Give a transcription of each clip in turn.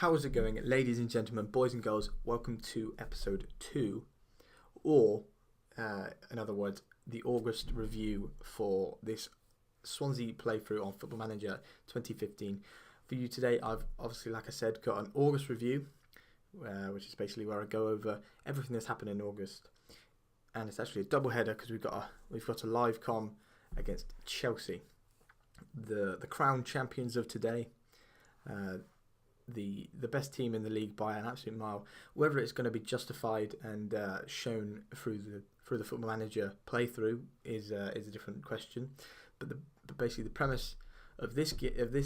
How is it going, ladies and gentlemen, boys and girls? Welcome to episode 2, or in other words, the August review for this Swansea playthrough on Football Manager 2015. For you today, I've obviously, like I said, got an August review, which is basically where I go over everything that's happened in August, and it's actually a double header because we've got a live com against Chelsea, the crown champions of today. The best team in the league by an absolute mile. Whether it's going to be justified and shown through the Football Manager playthrough is a different question. But basically the premise of this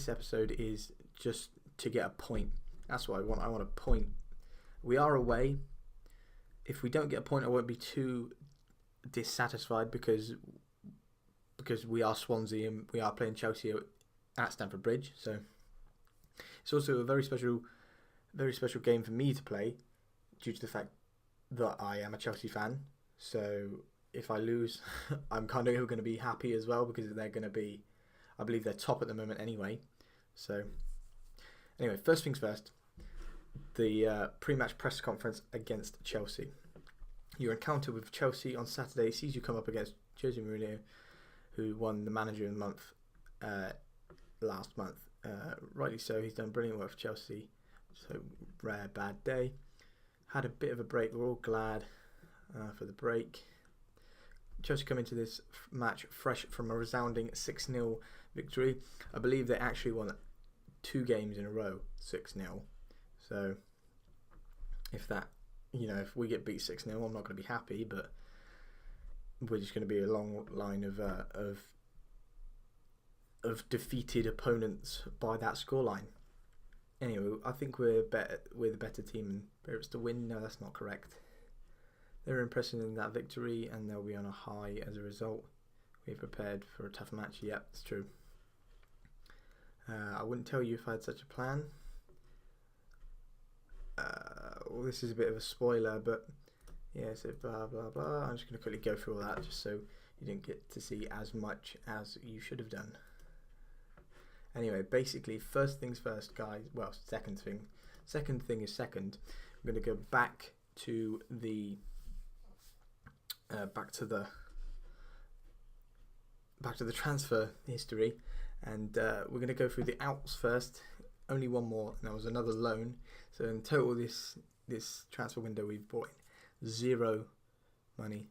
episode is just to get a point. That's what I want. I want a point. We are away. If we don't get a point, I won't be too dissatisfied because we are Swansea and we are playing Chelsea at Stamford Bridge. So it's also a very special game for me to play due to the fact that I am a Chelsea fan. So if I lose, I'm kind of going to be happy as well because they're going to be, I believe they're top at the moment anyway. So anyway, first things first, the pre-match press conference against Chelsea. Your encounter with Chelsea on Saturday sees you come up against Jose Mourinho, who won the Manager of the Month last month. Rightly so, he's done brilliant work for Chelsea. So rare bad day. Had a bit of a break. We're all glad for the break. Chelsea come into this match fresh from a resounding 6-0 victory. I believe they actually won 2 games in a row 6-0. So if we get beat 6-0, I'm not going to be happy, but we're just going to be a long line of defeated opponents by that scoreline. Anyway, I think we're the better team, and whether it's to win, no, that's not correct. They're impressive in that victory, and they'll be on a high as a result. We're prepared for a tough match. Yeah, it's true. I wouldn't tell you if I had such a plan. Well, this is a bit of a spoiler, but yeah, so blah blah blah. I'm just going to quickly go through all that just so you didn't get to see as much as you should have done. Anyway, basically, first things first, guys. Well, second thing is second. I'm going to go back to the transfer history, and we're going to go through the outs first. Only one more, and that was another loan. So in total, this transfer window we've brought in 0 money,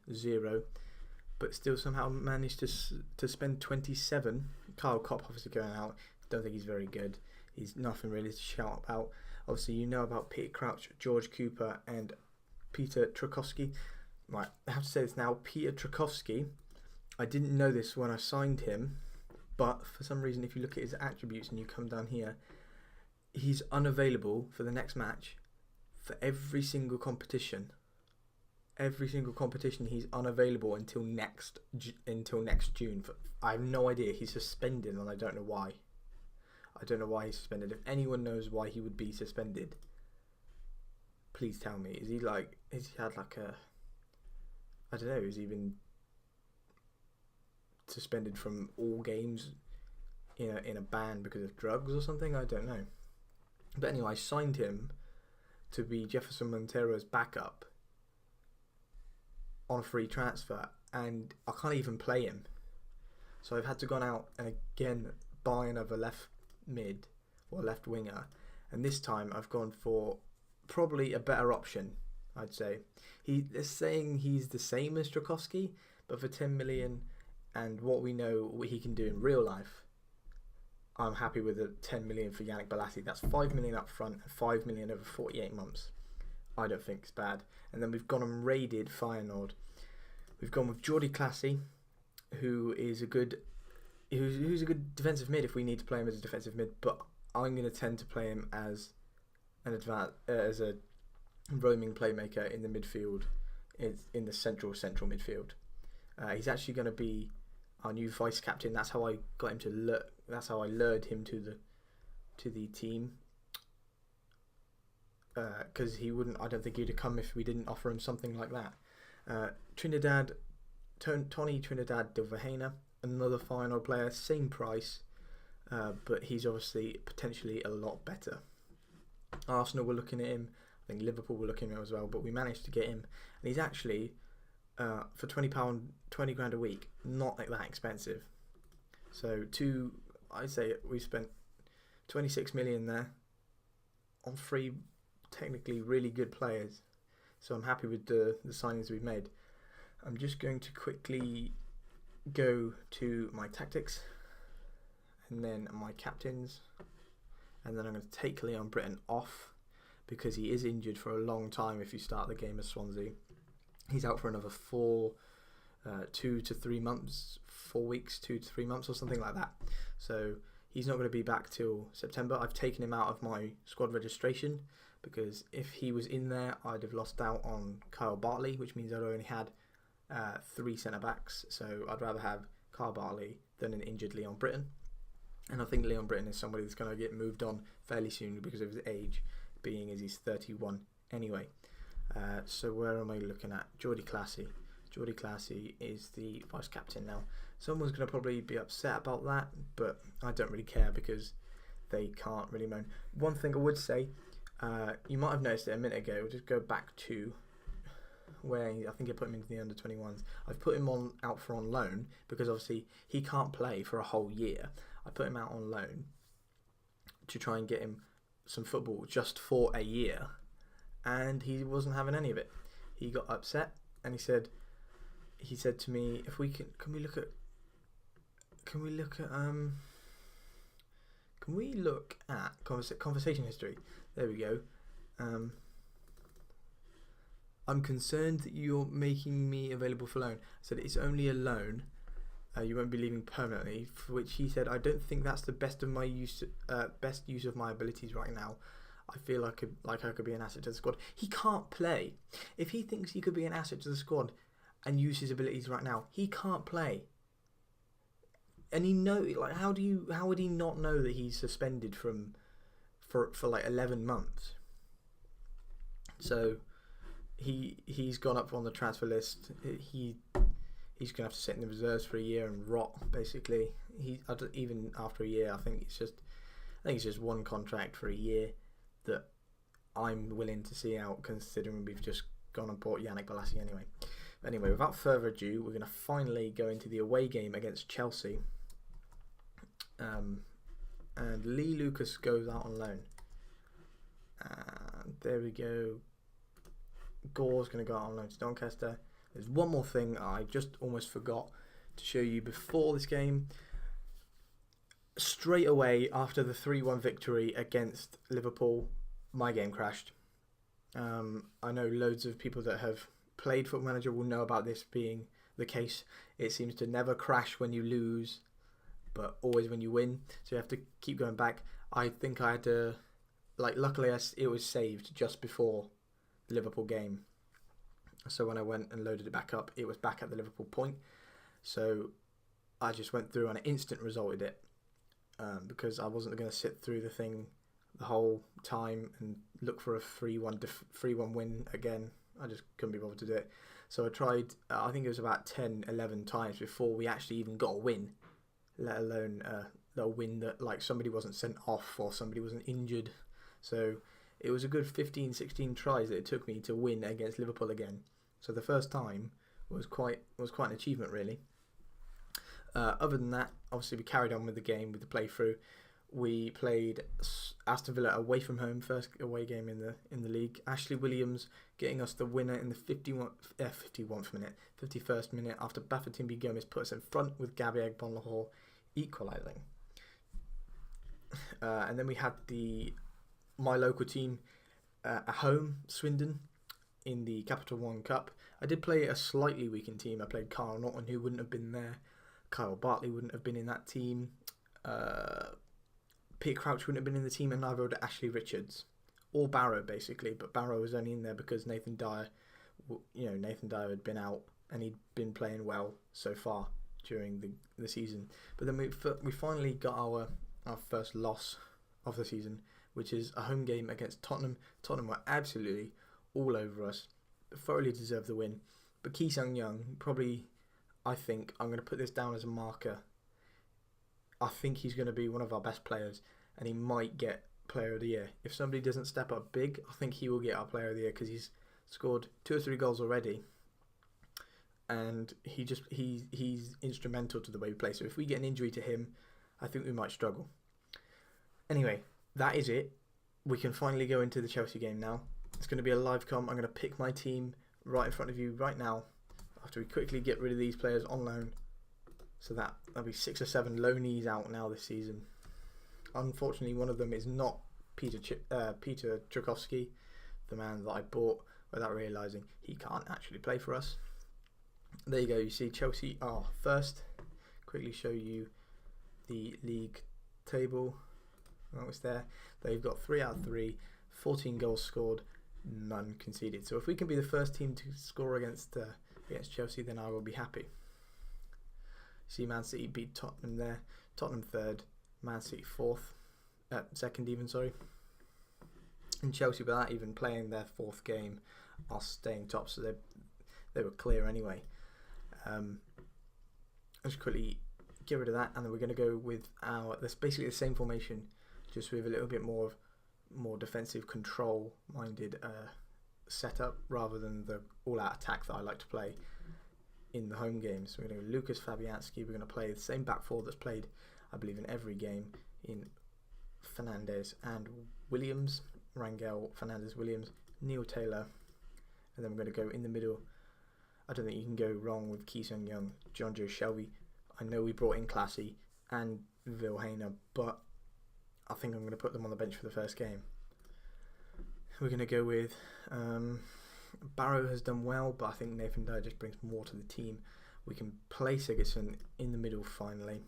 but still somehow managed to spend 27. Kyle Kopp obviously going out. Don't think he's very good. He's nothing really to shout about. Obviously, you know about Peter Crouch, George Cooper, and Peter Trakowski. Right, I have to say this now. Peter Trakowski, I didn't know this when I signed him, but for some reason, if you look at his attributes and you come down here, he's unavailable for the next match for every single competition. Every single competition, he's unavailable until next June. I have no idea. He's suspended, and I don't know why. I don't know why he's suspended. If anyone knows why he would be suspended, please tell me. Has he had like a, I don't know, has he been suspended from all games in a ban because of drugs or something? I don't know. But anyway, I signed him to be Jefferson Montero's backup on a free transfer, and I can't even play him. So I've had to go out and again buy another left mid or left winger, and this time I've gone for probably a better option. I'd say they're saying he's the same as Trakowski, but for 10 million and what we know what he can do in real life, I'm happy with the 10 million for Yannick Bolasie. That's 5 million up front and 5 million over 48 months. I don't think it's bad. And then we've gone and raided Feyenoord. We've gone with Jordi Clasie, who is a good defensive mid if we need to play him as a defensive mid, but I'm going to tend to play him as as a roaming playmaker in the midfield, in the central midfield. He's actually going to be our new vice captain. That's how I got him to that's how I lured him to the team. Because I don't think he'd have come if we didn't offer him something like that. Tony Trinidad de Vejena, another Feyenoord player, same price, but he's obviously potentially a lot better. Arsenal were looking at him. I think Liverpool were looking at him as well. But we managed to get him, and he's actually for £20, 20 grand a week, not like that expensive. So I'd say we spent 26 million there on three technically really good players. So I'm happy with the signings we've made. I'm just going to quickly go to my tactics and then my captains, and then I'm going to take Leon Britton off because he is injured for a long time if you start the game as Swansea. He's out for another 2 to 3 months, 4 weeks, 2 to 3 months or something like that. So he's not going to be back till September. I've taken him out of my squad registration because if he was in there, I'd have lost out on Kyle Bartley, which means I'd only had 3 centre-backs. So I'd rather have Kyle Bartley than an injured Leon Britton. And I think Leon Britton is somebody that's going to get moved on fairly soon because of his age, being as he's 31 anyway. So where am I looking at? Geordie Classy. Geordie Classy is the vice captain now. Someone's going to probably be upset about that, but I don't really care because they can't really moan. One thing I would say, you might have noticed it a minute ago. We'll just go back to where I think I put him into the under-21s. I've put him out for on loan because obviously he can't play for a whole year. I put him out on loan to try and get him some football just for a year, and he wasn't having any of it. He got upset and he said to me, if we can we look at conversation history. There we go. I'm concerned that you're making me available for loan. I said it's only a loan. You won't be leaving permanently. For which he said, I don't think that's the best use of my abilities right now. I feel like I could be an asset to the squad. He can't play. If he thinks he could be an asset to the squad and use his abilities right now, he can't play. And how would he not know that he's suspended for like 11 months? So he's gone up on the transfer list. He's gonna have to sit in the reserves for a year and rot. Basically, even after a year, I think it's just one contract for a year that I'm willing to see out, considering we've just gone and bought Yannick Bolasie anyway. Anyway, without further ado, we're going to finally go into the away game against Chelsea. And Lee Lucas goes out on loan. And there we go. Gore's going to go out on loan to Doncaster. There's one more thing I just almost forgot to show you before this game. Straight away after the 3-1 victory against Liverpool, my game crashed. I know loads of people that have played Football Manager will know about this being the case. It seems to never crash when you lose, but always when you win. So you have to keep going back. I think I had to, luckily it was saved just before the Liverpool game. So when I went and loaded it back up, it was back at the Liverpool point. So I just went through and it instant resulted it. Because I wasn't going to sit through the thing the whole time and look for a 3-1 win again. I just couldn't be bothered to do it. So I tried, I think it was about 10, 11 times before we actually even got a win, let alone a win that somebody wasn't sent off or somebody wasn't injured. So it was a good 15, 16 tries that it took me to win against Liverpool again. So the first time was quite an achievement, really. Other than that, obviously we carried on with the game, with the playthrough. We played Aston Villa away from home, first away game in the league. Ashley Williams getting us the winner in the 51st minute after Bafétimbi Gomez put us in front with Gabby Agbonlahor equalising. And then we had my local team at home, Swindon, in the Capital One Cup. I did play a slightly weakened team. I played Carl Norton, who wouldn't have been there. Kyle Bartley wouldn't have been in that team. Peter Crouch wouldn't have been in the team, and neither would Ashley Richards or Barrow, basically. But Barrow was only in there because Nathan Dyer had been out and he'd been playing well so far during the season. But then we finally got our first loss of the season, which is a home game against Tottenham. Tottenham were absolutely all over us, thoroughly deserved the win. But Ki Sung-young, probably, I think, I'm going to put this down as a marker. I think he's going to be one of our best players, and he might get Player of the Year. If somebody doesn't step up big, I think he will get our Player of the Year because he's scored 2 or 3 goals already, and he's instrumental to the way we play. So if we get an injury to him, I think we might struggle. Anyway, that is it. We can finally go into the Chelsea game now. It's going to be a live com. I'm going to pick my team right in front of you right now after we quickly get rid of these players on loan. So that'll be 6 or 7 loanees out now this season. Unfortunately, one of them is not Peter Tchaikovsky, the man that I bought without realising he can't actually play for us. There you go. You see Chelsea are first. Quickly show you the league table. Oh, it's there. They've got 3 out of 3, 14 goals scored, none conceded. So if we can be the first team to score against Chelsea, then I will be happy. See, Man City beat Tottenham there. Tottenham third, Man City fourth, second even, sorry. And Chelsea, without even playing their 4th game, are staying top. So they were clear anyway. Let's quickly get rid of that, and then we're going to go with that's basically the same formation, just with a little bit more defensive control-minded setup rather than the all-out attack that I like to play in the home games. So we're going to go Lucas Fabianski. We're going to play the same back four that's played, I believe, in every game in Fernandes and Williams, Rangel, Fernandes, Williams, Neil Taylor, and then we're going to go in the middle. I don't think you can go wrong with Ki Sung-young, John Joe Shelby. I know we brought in Classy and Vilhena, but I think I'm going to put them on the bench for the first game. We're going to go with Barrow has done well, but I think Nathan Dyer just brings more to the team. We can play Sigurdsson in the middle finally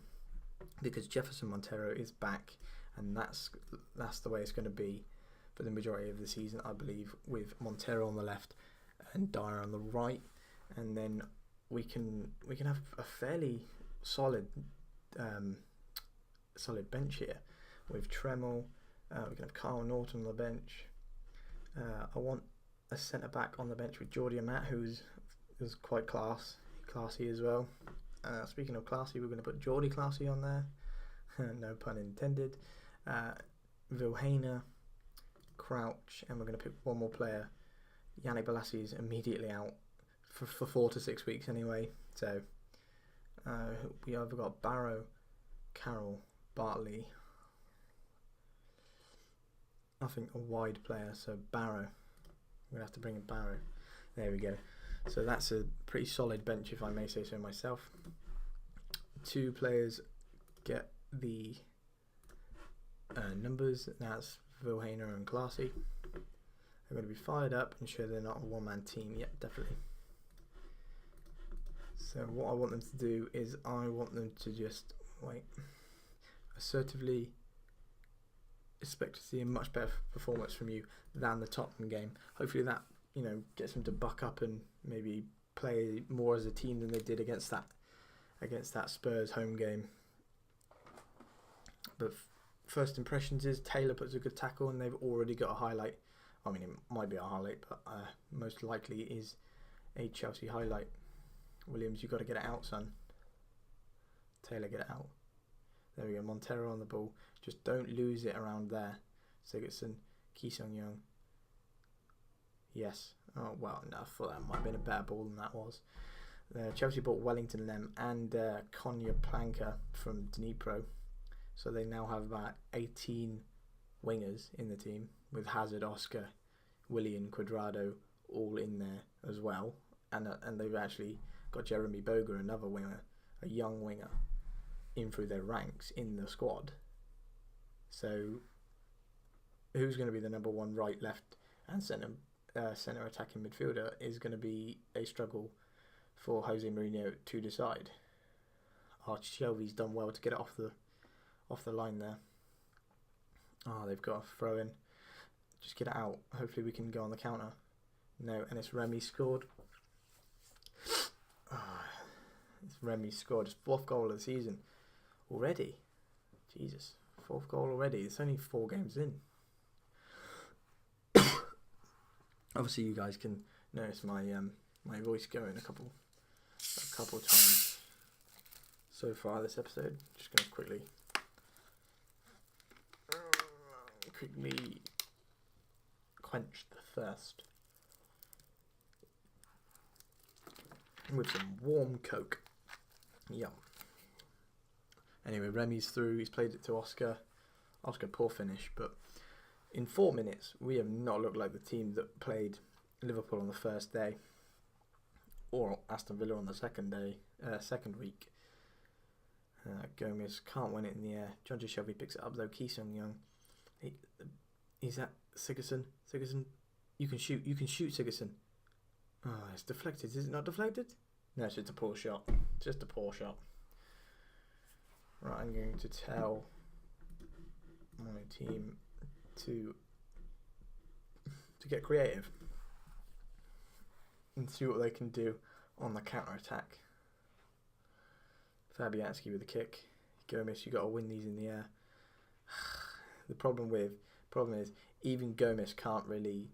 because Jefferson Montero is back, and that's the way it's going to be for the majority of the season, I believe, with Montero on the left and Dyer on the right, and then we can have a fairly solid bench here with Tremel. We can have Carl Norton on the bench. I want a centre back on the bench with Jordi Amat, who's quite classy as well. Speaking of classy, we're going to put Jordi Classy on there. No pun intended. Vilhena, Crouch, and we're going to pick one more player. Yannick Bolasie is immediately out for 4 to 6 weeks anyway. So we either got Barrow, Carroll, Bartley. I think a wide player, so Barrow. We're going to have to bring in Barrow. There we go. So that's a pretty solid bench, if I may say so myself. 2 players get the numbers. That's Vilhena and Classy. They're going to be fired up and show they're not a one-man team yet, definitely. So what I want them to do is I want them to just assertively expect to see a much better performance from you than the Tottenham game. Hopefully that gets them to buck up and maybe play more as a team than they did against that Spurs home game. But first impressions is Taylor puts a good tackle, and they've already got a highlight. I mean, it might be a highlight, but most likely is a Chelsea highlight. Williams, you've got to get it out, son. Taylor, get it out. There we go. Montero on the ball. Just don't lose it around there. Sigurdsson, Ki Sung-young. Yes. Oh, well, no, I thought that might have been a better ball than that was. Chelsea bought Wellington Lem and Konya Planka from Dnipro. So they now have about 18 wingers in the team, with Hazard, Oscar, Willian, Cuadrado all in there as well. And they've actually got Jeremy Boga, another winger, a young winger, in through their ranks in the squad. So who's going to be the number 1 right, left and centre attacking midfielder is going to be a struggle for Jose Mourinho to decide. Shelby's done well to get it off the line there. They've got a throw in. Just get it out. Hopefully we can go on the counter. No, and it's Remy scored. It's Remy scored his 4th goal of the season already. Jesus, 4th goal already. It's only 4 games in. Obviously, you guys can notice my voice going a couple times so far this episode. Just going to quickly quickly quench the thirst with some warm Coke. Yum. Anyway, Remy's through. He's played it to Oscar. Oscar, poor finish, but in 4 minutes, we have not looked like the team that played Liverpool on the first day, or Aston Villa on the second week. Gomez can't win it in the air. John Joe Shelby picks it up though. Ki Sung-young. He's at Sigurdsson. Sigurdsson, you can shoot. Sigurdsson. Oh, it's deflected. Is it not deflected? No, it's just a poor shot. Just a poor shot. Right, I'm going to tell my team to get creative and see what they can do on the counter attack. Fabianski with a kick. Gomez, you got to win these in the air. The problem is even Gomez can't really.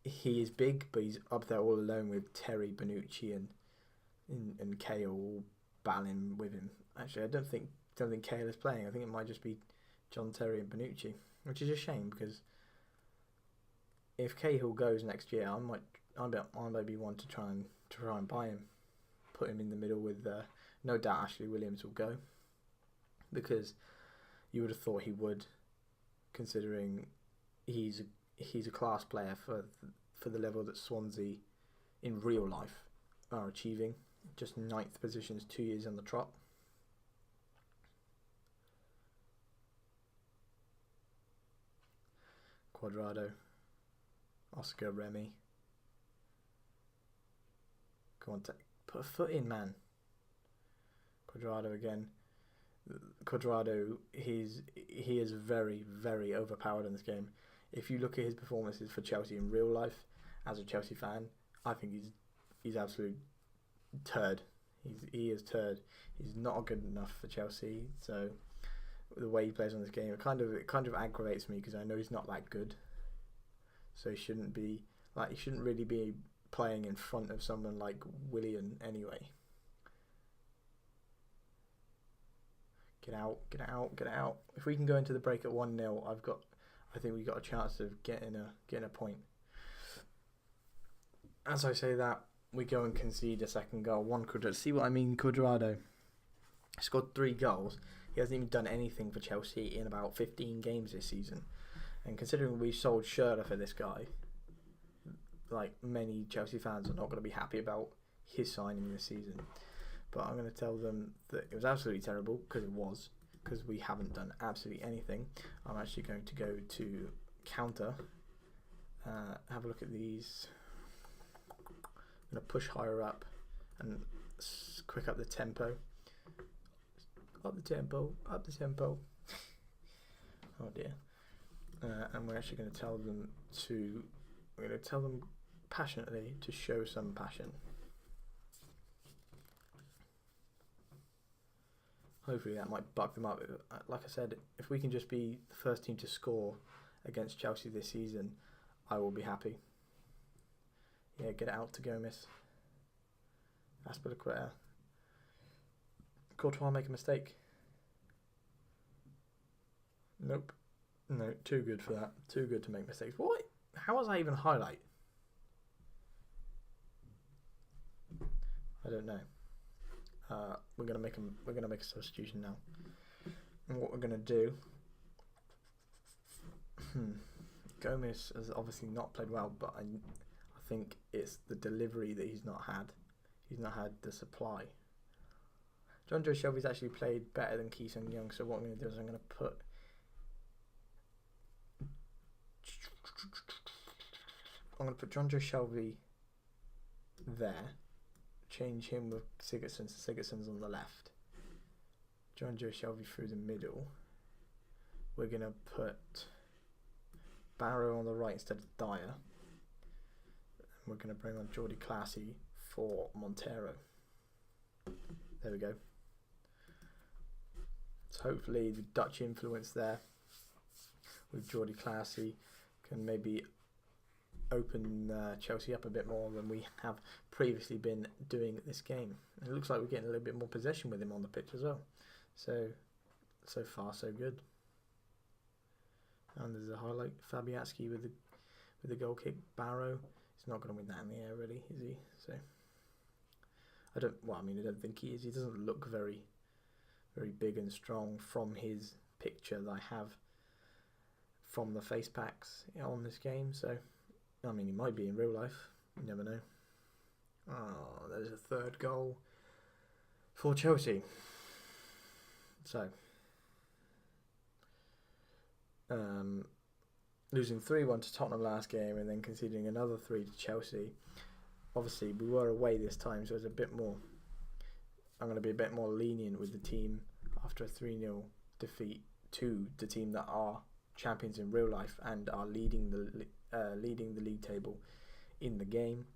He is big, but he's up there all alone with Terry, Bonucci, and Cahill all battling with him. Actually, I don't think Cahill is playing. I think it might just be John Terry and Bonucci, which is a shame because if Cahill goes next year, I might be one to try and buy him, put him in the middle with no doubt Ashley Williams will go, because you would have thought he would, considering he's a class player for the level that Swansea in real life are achieving. Just 9th positions, 2 years on the trot. Cuadrado, Oscar, Remy. Come on, put a foot in, man. Cuadrado again. Cuadrado, he is very, very overpowered in this game. If you look at his performances for Chelsea in real life, as a Chelsea fan, I think he's absolute turd. He is turd. He's not good enough for Chelsea. So the way he plays on this game, it kind of aggravates me because I know he's not that good. So he shouldn't really be playing in front of someone like Willian anyway. Get out. If we can go into the break at 1-0, I think we've got a chance of getting a point. As I say that, we go and concede a second goal. Cuadrado. See what I mean? Cuadrado scored 3 goals. He hasn't even done anything for Chelsea in about 15 games this season. And considering we sold Schürrle for this guy, like many Chelsea fans are not going to be happy about his signing this season. But I'm going to tell them that it was absolutely terrible, because we haven't done absolutely anything. I'm actually going to go to counter. Have a look at these. I'm going to push higher up and quick up the tempo. Up the tempo. Oh dear. And we're actually going to tell them passionately to show some passion. Hopefully that might buck them up. Like I said, if we can just be the first team to score against Chelsea this season, I will be happy. Yeah, get it out to Gomez. Aspilicueta. Courtois make a mistake. Nope. No, too good for that. Too good to make mistakes. What? How was I even a highlight? I don't know. We're gonna make a substitution now. And what we're gonna do? Gomez has obviously not played well, but I think it's the delivery that he's not had. He's not had the supply. John Joe Shelby's actually played better than Ki Sung-young, so what I'm going to do is I'm going to put John Joe Shelby there, change him with Sigurdsson, so Sigurdsson's on the left. John Joe Shelby through the middle. We're going to put Barrow on the right instead of Dyer. We're going to bring on Jordi Classy for Montero. There we go. So hopefully the Dutch influence there with Jordi Classy can maybe open Chelsea up a bit more than we have previously been doing this game. And it looks like we're getting a little bit more possession with him on the pitch as well. So far so good. And there's a highlight, Fabianski with the goal kick. Barrow, he's not going to win that in the air, really, is he? So I don't think he is. He doesn't look very, very big and strong from his picture that I have from the face packs on this game. So I mean, he might be in real life. You never know. Oh, there's a third goal for Chelsea. So losing 3-1 to Tottenham last game and then conceding another 3 to Chelsea. Obviously, we were away this time, so it's a bit more. I'm going to be a bit more lenient with the team after a 3-0 defeat to the team that are champions in real life and are leading the league table in the game.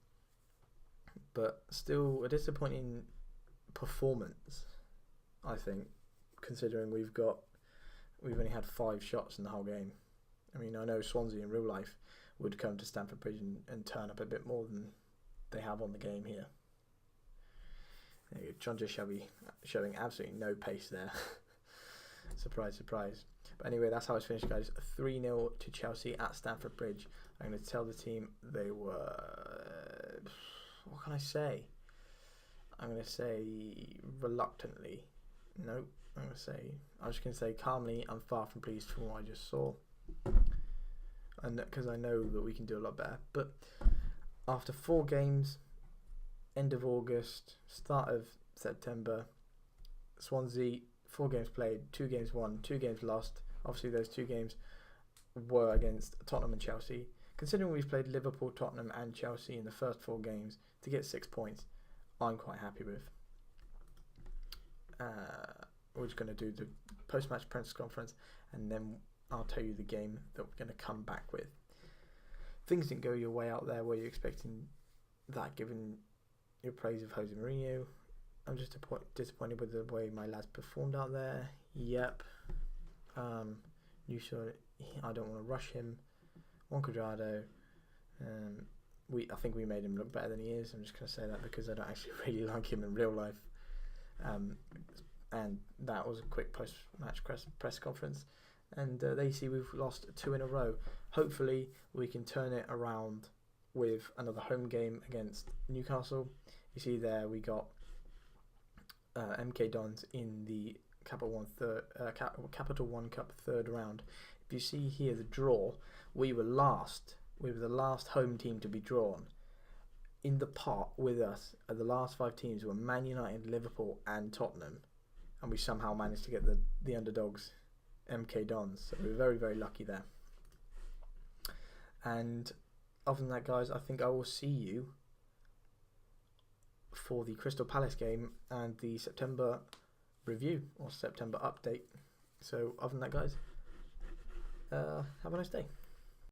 But still, a disappointing performance, I think, considering we've only had 5 shots in the whole game. I mean, I know Swansea in real life would come to Stamford Bridge and turn up a bit more than they have on the game here. Chonja showing absolutely no pace there. Surprise, surprise. But anyway, that's how it's finished, guys. 3-0 to Chelsea at Stamford Bridge. I'm going to tell the team they were... What can I say? I'm going to say reluctantly. Nope. I'm just going to say calmly, I'm far from pleased from what I just saw. And because I know that we can do a lot better. But after 4 games, end of August, start of September, Swansea, 4 games played, 2 games won, 2 games lost. Obviously, those 2 games were against Tottenham and Chelsea. Considering we've played Liverpool, Tottenham and Chelsea in the first 4 games, to get 6 points, I'm quite happy with. We're just going to do the post-match press conference, and then I'll tell you the game that we're going to come back with. Things didn't go your way out there. Were you expecting that, given your praise of Jose Mourinho? I'm just disappointed with the way my lads performed out there. Yep. You saw it. I don't want to rush him. Juan Cuadrado. I think we made him look better than he is. I'm just going to say that because I don't actually really like him in real life. And that was a quick post-match press conference. And there you see we've lost 2 in a row. Hopefully we can turn it around with another home game against Newcastle. You see there we got MK Dons in the Capital One Cup third round. If you see here the draw, we were last. We were the last home team to be drawn. In the pot with us, the last 5 teams were Man United, Liverpool and Tottenham. And we somehow managed to get the underdogs, MK Dons. So we were very, very lucky there. And other than that, guys, I think I will see you for the Crystal Palace game and the September review or September update. So other than that, guys, have a nice day.